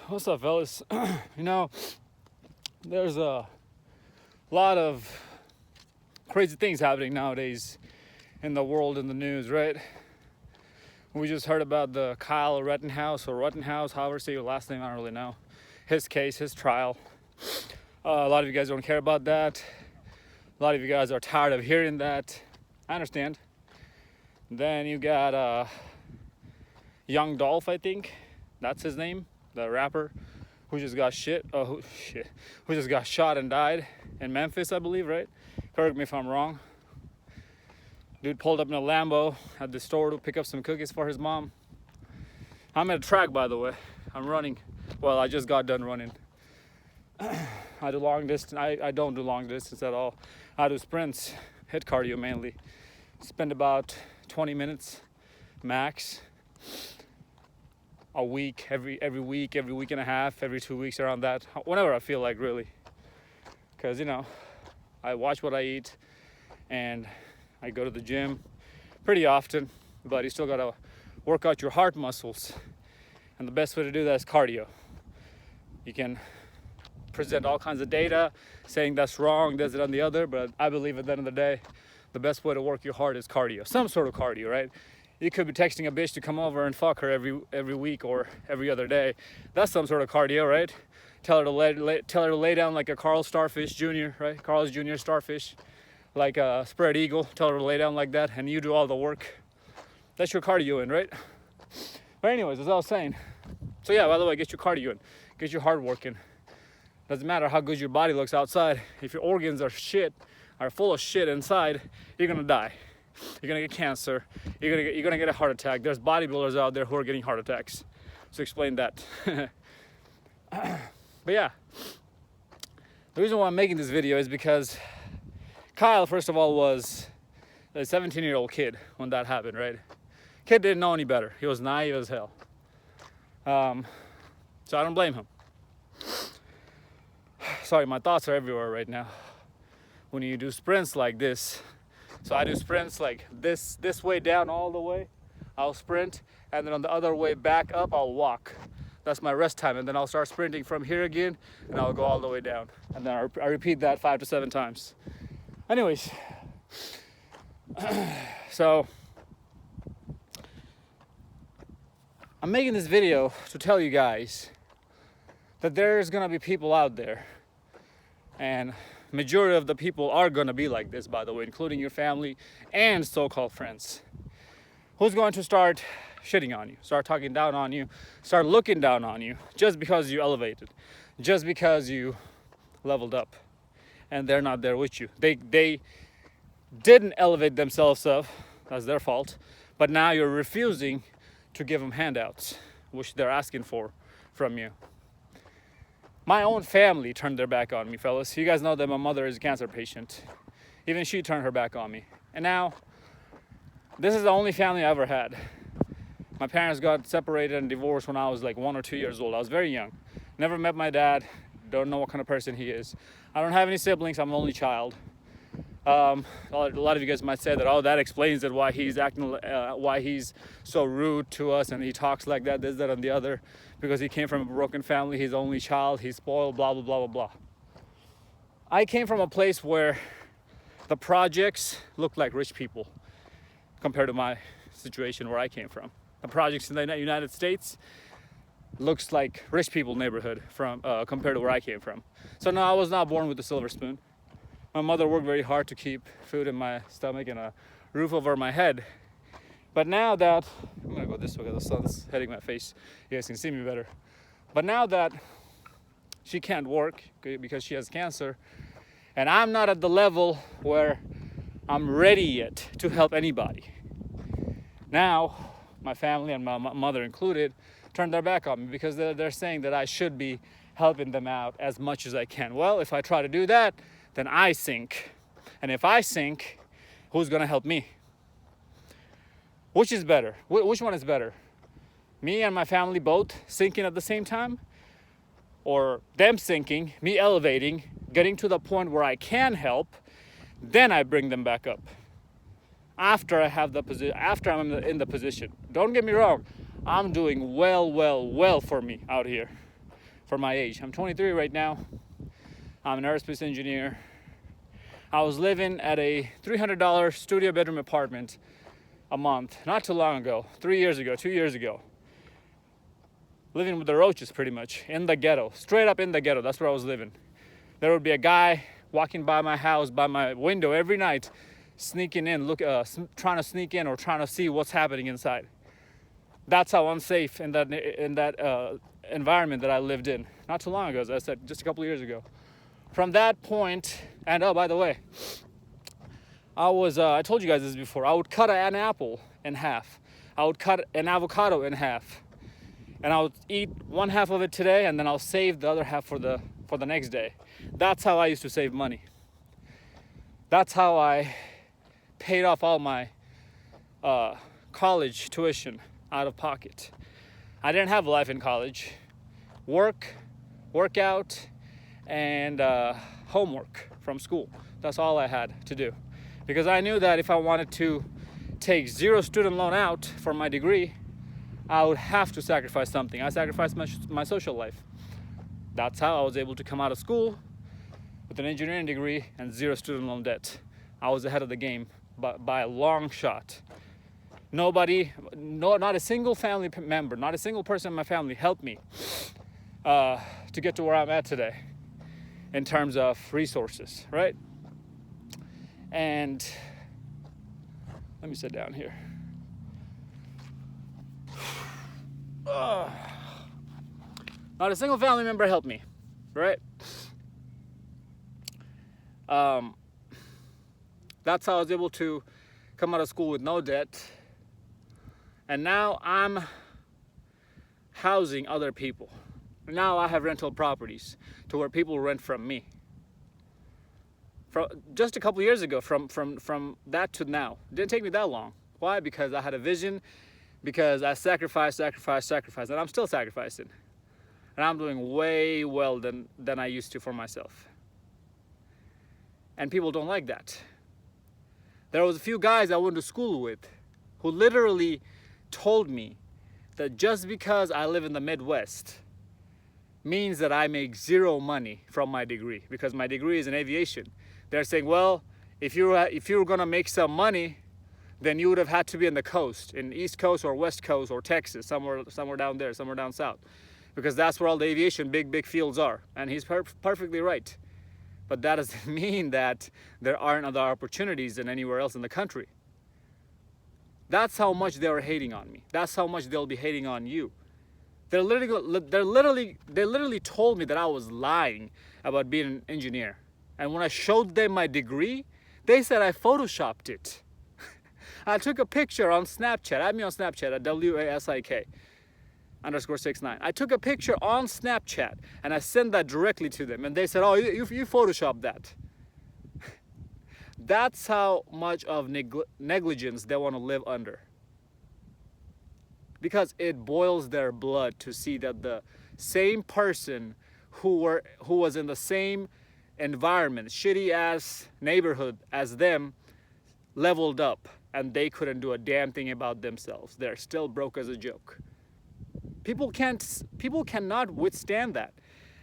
What's up, fellas? You know, there's a lot of crazy things happening nowadays in the world, in the news, right? We just heard about the Kyle Rittenhouse, however say your last name, I don't really know. His case, his trial. A lot of you guys don't care about that. A lot of you guys are tired of hearing that. I understand. Then you got Young Dolph, I think. That's his name, the rapper, who just got who just got shot and died in Memphis, I believe, right? Correct me if I'm wrong. Dude pulled up in a Lambo at the store to pick up some cookies for his mom. I'm at a track, by the way. I'm running. Well, I just got done running. I do long distance. I don't do long distance at all. I do sprints, hit cardio mainly. Spend about 20 minutes max a week, every week and a half, every 2 weeks, around that, whenever I feel like, really. Because, you know, I watch what I eat and I go to the gym pretty often, but you still gotta work out your heart muscles. And the best way to do that is cardio. You can present all kinds of data saying that's wrong, this, that, and the other, but I believe at the end of the day, the best way to work your heart is cardio, some sort of cardio, right? You could be texting a bitch to come over and fuck her every week or every other day. That's some sort of cardio, right? Tell her to lay down like a Carl's Starfish Jr., right? Carl's Jr. Starfish, like a spread eagle. Tell her to lay down like that, and you do all the work. That's your cardio in, right? But anyways, as I was saying. So yeah, by the way, get your cardio in, get your heart working. Doesn't matter how good your body looks outside. If your organs are full of shit inside, you're gonna die. You're gonna get cancer. You're gonna get a heart attack. There's bodybuilders out there who are getting heart attacks. So explain that. But yeah, the reason why I'm making this video is because Kyle, first of all, was a 17-year-old kid when that happened, right? Kid didn't know any better. He was naive as hell. So I don't blame him. Sorry, my thoughts are everywhere right now. When you do sprints like this, so I do sprints like this way down all the way. I'll sprint, and then on the other way back up, I'll walk. That's my rest time, and then I'll start sprinting from here again, and I'll go all the way down. And then I repeat that 5 to 7 times. Anyways, so I'm making this video to tell you guys that there's gonna be people out there, and majority of the people are gonna be like this, by the way, including your family and so-called friends, who's going to start shitting on you, start talking down on you, start looking down on you just because you elevated, just because you leveled up, and they're not there with you. They didn't elevate themselves up, that's their fault, but now you're refusing to give them handouts, which they're asking for from you. My own family turned their back on me, fellas. You guys know that my mother is a cancer patient. Even she turned her back on me. And now, this is the only family I ever had. My parents got separated and divorced when I was like 1 or 2 years old. I was very young. Never met my dad. Don't know what kind of person he is. I don't have any siblings. I'm an only child. A lot of you guys might say that, oh, that explains it, why he's so rude to us and he talks like that, this, that, and the other, because he came from a broken family, he's the only child, he's spoiled, blah, blah, blah, blah, blah. I came from a place where the projects looked like rich people compared to my situation where I came from. The projects in the United States looks like rich people neighborhood compared to where I came from. So no, I was not born with a silver spoon. My mother worked very hard to keep food in my stomach and a roof over my head. But now that, I'm gonna go this way because the sun's hitting my face, you guys can see me better. But now that she can't work because she has cancer, and I'm not at the level where I'm ready yet to help anybody. Now, my family and my mother included turned their back on me because they're saying that I should be helping them out as much as I can. Well, if I try to do that, then I sink. And if I sink, who's gonna help me? Which is better? Which one is better? Me and my family both sinking at the same time? Or them sinking, me elevating, getting to the point where I can help, then I bring them back up. After I have the position, after I'm in the position. Don't get me wrong, I'm doing well for me out here. for my age. I'm 23 right now. I'm an aerospace engineer. I was living at a $300 studio bedroom apartment a month, not too long ago, 3 years ago, 2 years ago. Living with the roaches pretty much, in the ghetto, straight up in the ghetto. That's where I was living. There would be a guy walking by my house, by my window every night, sneaking in, trying to sneak in or trying to see what's happening inside. That's how unsafe in that environment that I lived in not too long ago, as I said, just a couple of years ago. From that point, and oh, by the way, I told you guys this before, I would cut an apple in half. I would cut an avocado in half. And I would eat one half of it today, and then I'll save the other half for the next day. That's how I used to save money. That's how I paid off all my college tuition out of pocket. I didn't have a life in college. Workout, and homework from school. That's all I had to do. Because I knew that if I wanted to take zero student loan out for my degree, I would have to sacrifice something. I sacrificed my social life. That's how I was able to come out of school with an engineering degree and zero student loan debt. I was ahead of the game by a long shot. Not a single family member, not a single person in my family helped me to get to where I'm at today in terms of resources, right? And let me sit down here. Not a single family member helped me, right? That's how I was able to come out of school with no debt. And now I'm housing other people. Now I have rental properties to where people rent from me. From just a couple years ago, from that to now. It didn't take me that long. Why? Because I had a vision, because I sacrificed, and I'm still sacrificing. And I'm doing way well than I used to for myself. And people don't like that. There was a few guys I went to school with who literally told me that just because I live in the Midwest means that I make zero money from my degree, because my degree is in aviation. They're saying, well, if you were gonna make some money, then you would have had to be in the coast, in East Coast or West Coast or Texas, somewhere down there, somewhere down south, because that's where all the aviation big fields are. And he's perfectly right. But that doesn't mean that there aren't other opportunities than anywhere else in the country. That's how much they were hating on me. That's how much they'll be hating on you. They literally told me that I was lying about being an engineer. And when I showed them my degree, they said I photoshopped it. I took a picture on Snapchat. Add me on Snapchat at WASIK_69. I took a picture on Snapchat and I sent that directly to them. And they said, oh, you photoshopped that. That's how much of negligence they want to live under. Because it boils their blood to see that the same person who was in the same environment, shitty ass neighborhood as them, leveled up and they couldn't do a damn thing about themselves. They're still broke as a joke. People cannot withstand that.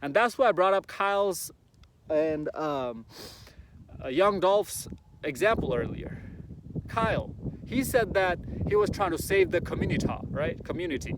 And that's why I brought up Kyle's and Young Dolph's example earlier. Kyle, he said that he was trying to save the community, right? Community.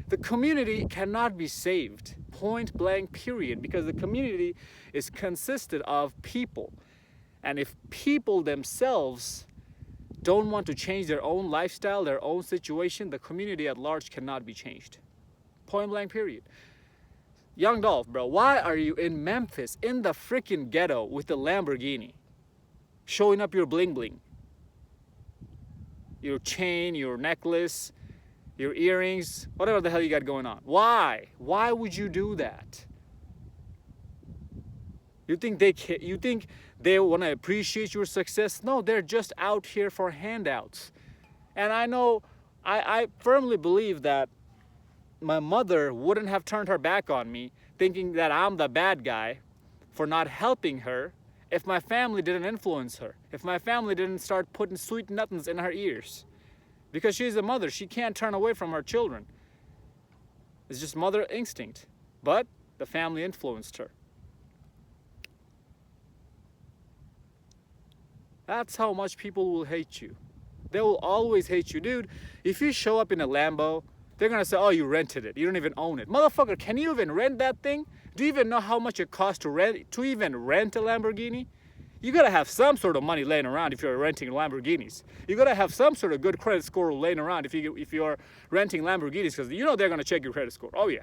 The community cannot be saved, point blank, period, because the community is consisted of people. And if people themselves don't want to change their own lifestyle, their own situation, the community at large cannot be changed. Point blank, period. Young Dolph, bro, why are you in Memphis in the freaking ghetto with the Lamborghini? Showing up your bling bling. Your chain, your necklace, your earrings, whatever the hell you got going on. Why? Why would you do that? You think they want to appreciate your success? No, they're just out here for handouts. And I know, I firmly believe that my mother wouldn't have turned her back on me thinking that I'm the bad guy for not helping her if my family didn't influence her, if my family didn't start putting sweet nothings in her ears. Because she's a mother, she can't turn away from her children. It's just mother instinct. But the family influenced her. That's how much people will hate you. They will always hate you. Dude, if you show up in a Lambo, they're gonna say, oh, you rented it. You don't even own it. Motherfucker, can you even rent that thing? Do you even know how much it costs to even rent a Lamborghini? You gotta have some sort of money laying around if you're renting Lamborghinis. You gotta have some sort of good credit score laying around if you're renting Lamborghinis, because you know they're gonna check your credit score. Oh yeah.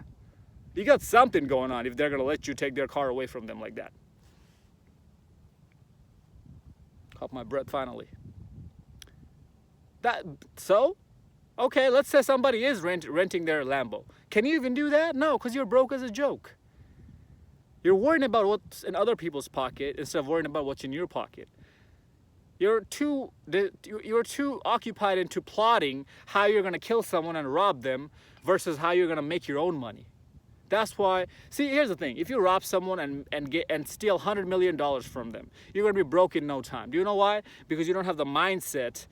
You got something going on if they're gonna let you take their car away from them like that. Caught my breath finally. Okay, let's say somebody is renting their Lambo. Can you even do that? No, because you're broke as a joke. You're worrying about what's in other people's pocket instead of worrying about what's in your pocket. You're too occupied into plotting how you're gonna kill someone and rob them versus how you're gonna make your own money. That's why, see, here's the thing. If you rob someone and steal $100 million from them, you're gonna be broke in no time. Do you know why? Because you don't have the mindset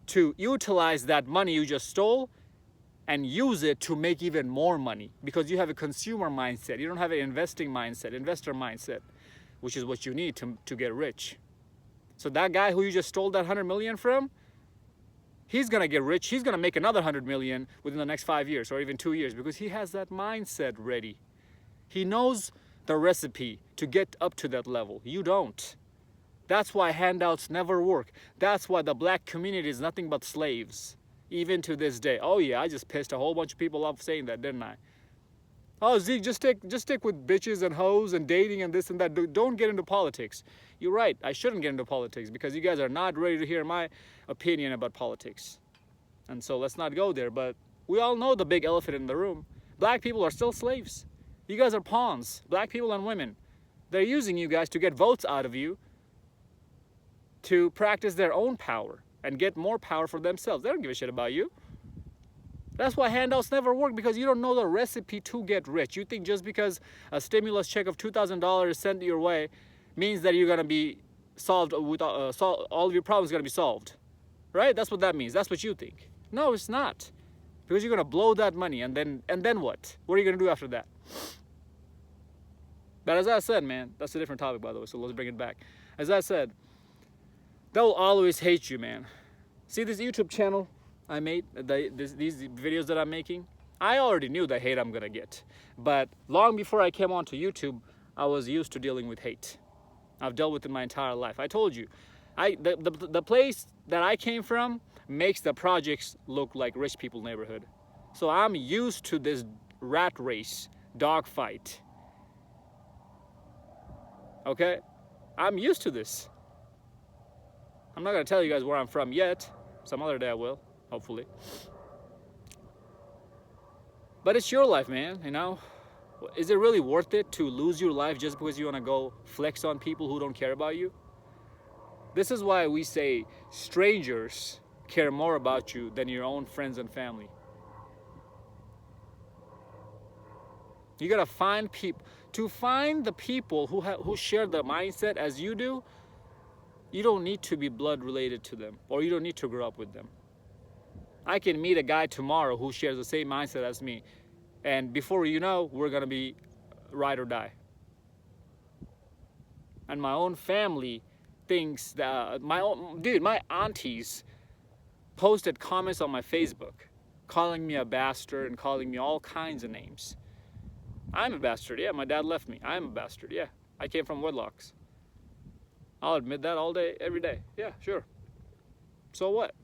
to utilize that money you just stole and use it to make even more money, because you have a consumer mindset. You don't have an investing mindset, investor mindset, which is what you need to get rich. So that guy who you just stole that 100 million from, he's gonna get rich. He's gonna make another 100 million within the next 5 years or even 2 years, because he has that mindset ready. He knows the recipe to get up to that level. You don't. That's why handouts never work. That's why the black community is nothing but slaves, even to this day. Oh yeah, I just pissed a whole bunch of people off saying that, didn't I? Oh, Zeke, just stick with bitches and hoes and dating and this and that. Don't get into politics. You're right, I shouldn't get into politics because you guys are not ready to hear my opinion about politics. And so let's not go there, but we all know the big elephant in the room. Black people are still slaves. You guys are pawns, black people and women. They're using you guys to get votes out of you, to practice their own power and get more power for themselves. They don't give a shit about you. That's why handouts never work, because you don't know the recipe to get rich. You think just because a stimulus check of $2,000 is sent your way means that you're gonna be solved with all of your problems are gonna be solved, right? That's what that means. That's what you think. No, it's not, because you're gonna blow that money, and then what? What are you gonna do after that? But as I said, man, that's a different topic, by the way. So let's bring it back. As I said, they'll always hate you, man. See this YouTube channel I made, these videos that I'm making? I already knew the hate I'm gonna get. But long before I came onto YouTube, I was used to dealing with hate. I've dealt with it my entire life. I told you, the place that I came from makes the projects look like rich people neighborhood. So I'm used to this rat race, dogfight. Okay? I'm used to this. I'm not gonna tell you guys where I'm from yet. Some other day I will, hopefully. But it's your life, man, you know? Is it really worth it to lose your life just because you wanna go flex on people who don't care about you? This is why we say strangers care more about you than your own friends and family. You gotta find people. To find the people who share the mindset as you do, you don't need to be blood related to them, or you don't need to grow up with them. I can meet a guy tomorrow who shares the same mindset as me, and before you know, we're gonna be ride or die. And my own family thinks that my aunties posted comments on my Facebook calling me a bastard and calling me all kinds of names. I'm a bastard, yeah, my dad left me. I'm a bastard, yeah. I came from wedlocks. I'll admit that all day, every day. Yeah, sure. So what?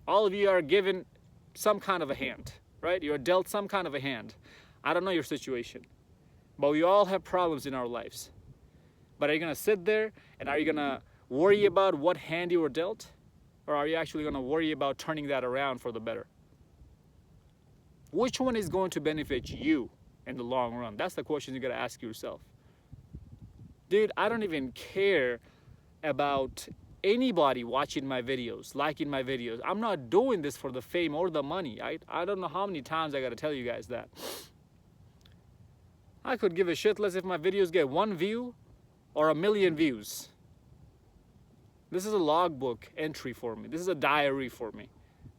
All of you are given some kind of a hand, right? You're dealt some kind of a hand. I don't know your situation, but we all have problems in our lives. But are you gonna sit there and are you gonna worry about what hand you were dealt? Or are you actually gonna worry about turning that around for the better? Which one is going to benefit you in the long run? That's the question you gotta ask yourself. Dude, I don't even care about anybody watching my videos, liking my videos. I'm not doing this for the fame or the money. I don't know how many times I gotta tell you guys that. I could give a shit less if my videos get 1 view or 1 million views. This is a logbook entry for me. This is a diary for me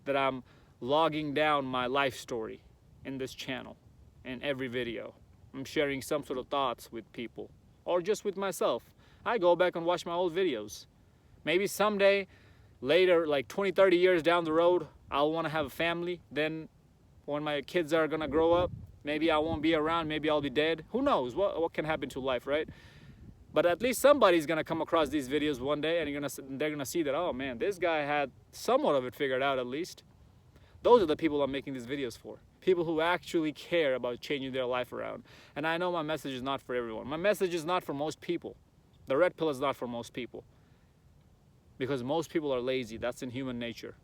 that I'm logging down my life story in this channel. in every video. I'm sharing some sort of thoughts with people or just with myself. I go back and watch my old videos. Maybe someday, later, like 20, 30 years down the road, I'll want to have a family. Then when my kids are gonna grow up, maybe I won't be around, maybe I'll be dead. Who knows what can happen to life, right? But at least somebody's gonna come across these videos one day and they're gonna see that, oh man, this guy had somewhat of it figured out at least. Those are the people I'm making these videos for. People who actually care about changing their life around. And I know my message is not for everyone. My message is not for most people. The red pill is not for most people. Because most people are lazy. That's in human nature.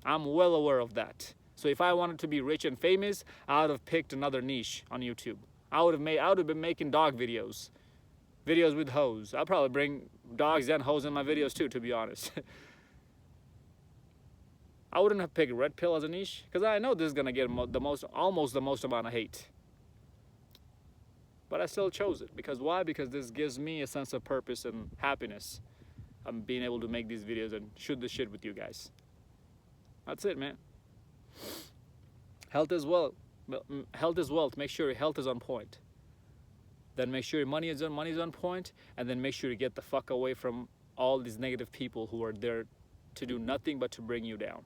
I'm well aware of that. So if I wanted to be rich and famous, I would have picked another niche on YouTube. I would have been making dog videos. Videos with hoes. I'll probably bring dogs and hoes in my videos too, to be honest. I wouldn't have picked red pill as a niche because I know this is gonna get almost the most amount of hate. But I still chose it because why? Because this gives me a sense of purpose and happiness. I'm being able to make these videos and shoot the shit with you guys. That's it, man. Health is wealth. Health is wealth. Make sure your health is on point. Then make sure your money is on point, and then make sure you get the fuck away from all these negative people who are there to do nothing but to bring you down.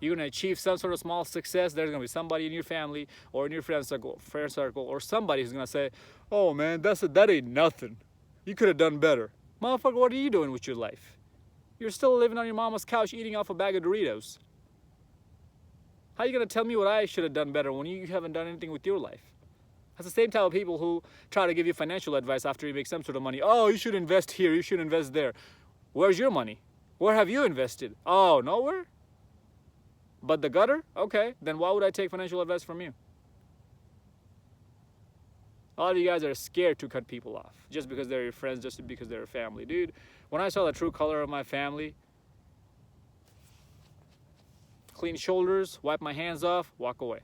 You're gonna achieve some sort of small success. There's gonna be somebody in your family or in your friend circle, or somebody who's gonna say, "Oh man, that ain't nothing. You could have done better." Motherfucker, what are you doing with your life? You're still living on your mama's couch eating off a bag of Doritos. How are you gonna tell me what I should have done better when you haven't done anything with your life? That's the same type of people who try to give you financial advice after you make some sort of money. Oh, you should invest here, you should invest there. Where's your money? Where have you invested? Oh, nowhere? But the gutter? Okay, then why would I take financial advice from you? A lot of you guys are scared to cut people off just because they're your friends, just because they're your family. Dude, when I saw the true color of my family, clean shoulders, wipe my hands off, walk away.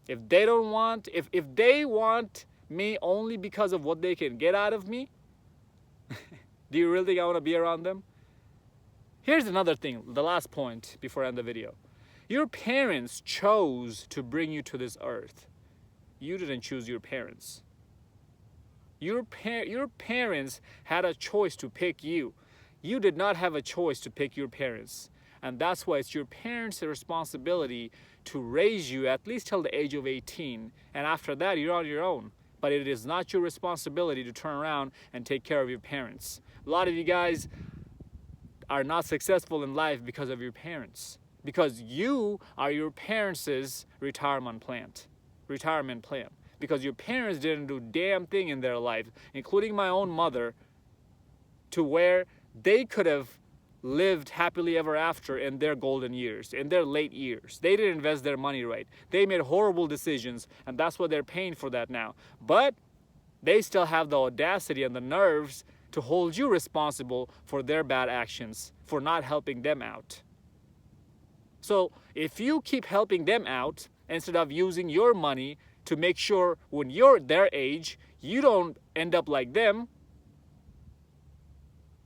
If they don't want, if they want me only because of what they can get out of me, do you really think I want to be around them? Here's another thing, the last point before I end the video. Your parents chose to bring you to this earth. You didn't choose your parents. Your parents had a choice to pick you. You did not have a choice to pick your parents. And that's why it's your parents' responsibility to raise you at least till the age of 18. And after that, you're on your own. But it is not your responsibility to turn around and take care of your parents. A lot of you guys are not successful in life because of your parents. Because you are your parents' retirement plan. Because your parents didn't do damn thing in their life, including my own mother, to where they could have lived happily ever after in their golden years, in their late years. They didn't invest their money right. They made horrible decisions, and that's what they're paying for that now. But they still have the audacity and the nerves to hold you responsible for their bad actions, for not helping them out. So if you keep helping them out instead of using your money to make sure when you're their age, you don't end up like them,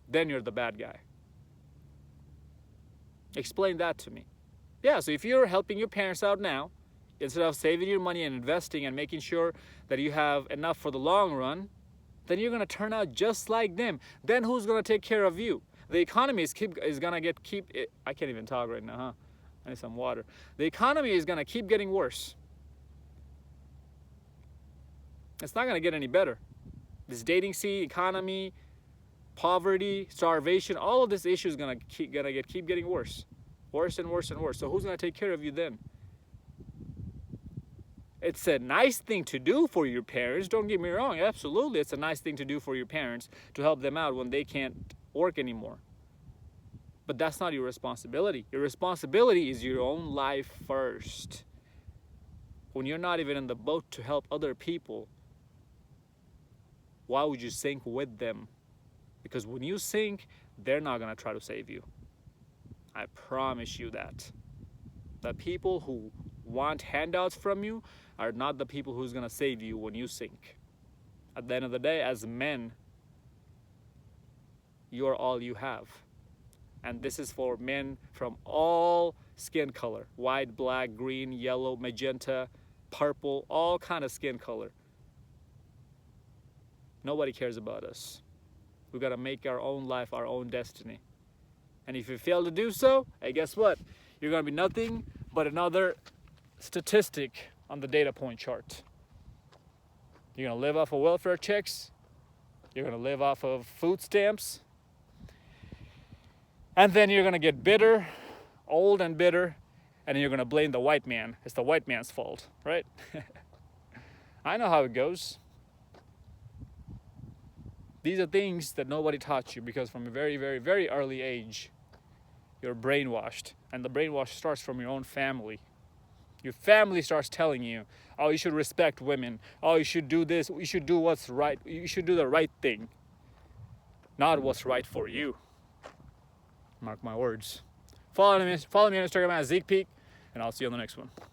then you're the bad guy. Explain that to me. Yeah, so if you're helping your parents out now, instead of saving your money and investing and making sure that you have enough for the long run, then you're going to turn out just like them. Then who's going to take care of you? The economy is going to I can't even talk right now, huh? I need some water. The economy is going to keep getting worse. It's not going to get any better. This dating scene, economy, poverty, starvation, all of this issue is going to keep getting worse. Worse and worse and worse. So who's going to take care of you then? It's a nice thing to do for your parents. Don't get me wrong. Absolutely, it's a nice thing to do for your parents to help them out when they can't work anymore. But that's not your responsibility. Your responsibility is your own life first. When you're not even in the boat to help other people, why would you sink with them? Because when you sink, they're not going to try to save you. I promise you that. The people who want handouts from you are not the people who's going to save you when you sink. At the end of the day, as men, you're all you have. And this is for men from all skin color. White, black, green, yellow, magenta, purple, all kind of skin color. Nobody cares about us. We gotta make our own life, our own destiny. And if you fail to do so, hey, guess what? You're gonna be nothing but another statistic on the data point chart. You're gonna live off of welfare checks. You're gonna live off of food stamps. And then you're gonna get bitter, old and bitter, and then you're gonna blame the white man. It's the white man's fault, right? I know how it goes. These are things that nobody taught you, because from a very, very, very early age, you're brainwashed. And the brainwash starts from your own family. Your family starts telling you, oh, you should respect women. Oh, you should do this. You should do what's right. You should do the right thing. Not what's right for you. Mark my words. Follow me on Instagram at Zeekpeak, and I'll see you on the next one.